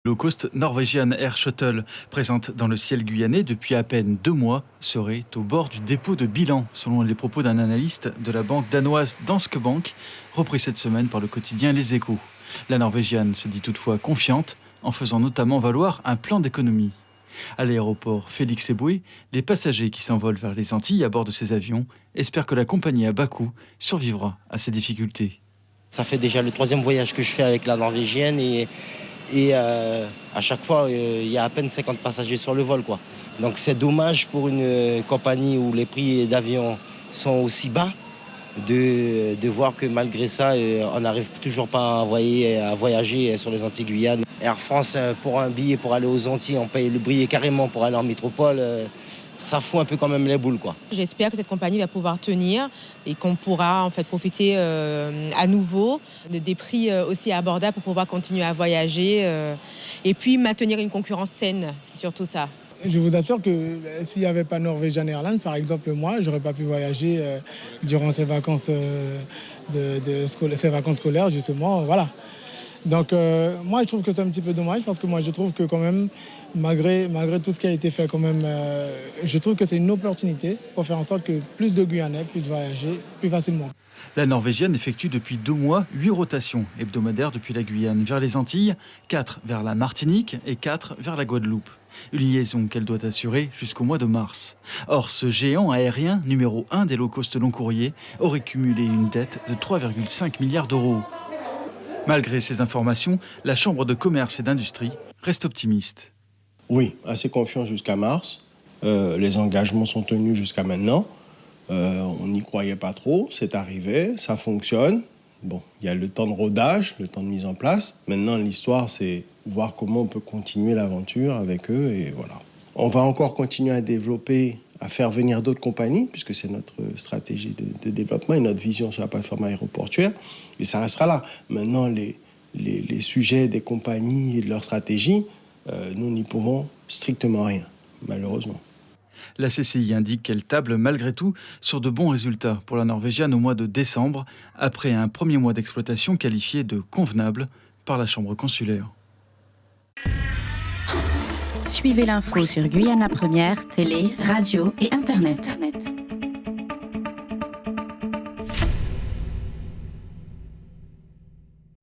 Low cost norvégienne Air Shuttle, présente dans le ciel guyanais depuis à peine 2 mois, serait au bord du dépôt de bilan, selon les propos d'un analyste de la banque danoise Danske Bank, repris cette semaine par le quotidien Les Échos. La norvégienne se dit toutefois confiante, en faisant notamment valoir un plan d'économie. À l'aéroport Félix Éboué, les passagers qui s'envolent vers les Antilles à bord de ces avions espèrent que la compagnie à bas coût survivra à ces difficultés. Ça fait déjà le 3e voyage que je fais avec la norvégienne et à chaque fois, il y a à peine 50 passagers sur le vol, quoi. Donc c'est dommage pour une compagnie où les prix d'avion sont aussi bas de voir que malgré ça, on n'arrive toujours pas à voyager sur les Antilles Guyane. Air France, pour un billet pour aller aux Antilles, on paye le billet carrément pour aller en métropole. Ça fout un peu quand même les boules, quoi. J'espère que cette compagnie va pouvoir tenir et qu'on pourra en fait profiter à nouveau des prix aussi abordables pour pouvoir continuer à voyager et puis maintenir une concurrence saine, c'est surtout ça. Je vous assure que s'il n'y avait pas Norwegian Airlines, par exemple, moi, j'aurais pas pu voyager durant ces vacances, ces vacances scolaires, justement, voilà. Donc moi, je trouve que c'est un petit peu dommage parce que moi, je trouve que quand même, malgré tout ce qui a été fait, quand même, je trouve que c'est une opportunité pour faire en sorte que plus de Guyanais puissent voyager plus facilement. La Norvégienne effectue depuis 2 mois 8 rotations hebdomadaires depuis la Guyane vers les Antilles, 4 vers la Martinique et 4 vers la Guadeloupe. Une liaison qu'elle doit assurer jusqu'au mois de mars. Or, ce géant aérien, numéro 1 des low-cost long courriers, aurait cumulé une dette de 3,5 milliards d'euros. Malgré ces informations, la Chambre de commerce et d'industrie reste optimiste. Oui, assez confiant jusqu'à mars. Les engagements sont tenus jusqu'à maintenant. On n'y croyait pas trop, c'est arrivé, ça fonctionne. Bon, il y a le temps de rodage, le temps de mise en place. Maintenant, l'histoire, c'est voir comment on peut continuer l'aventure avec eux et voilà. On va encore continuer à développer, à faire venir d'autres compagnies, puisque c'est notre stratégie de développement et notre vision sur la plateforme aéroportuaire. Et ça restera là. Maintenant, les sujets des compagnies et de leur stratégie, nous n'y pouvons strictement rien, malheureusement. La CCI indique qu'elle table malgré tout sur de bons résultats pour la Norvégienne au mois de décembre, après un premier mois d'exploitation qualifié de convenable par la Chambre consulaire. Suivez l'info sur Guyana Première, télé, radio et Internet.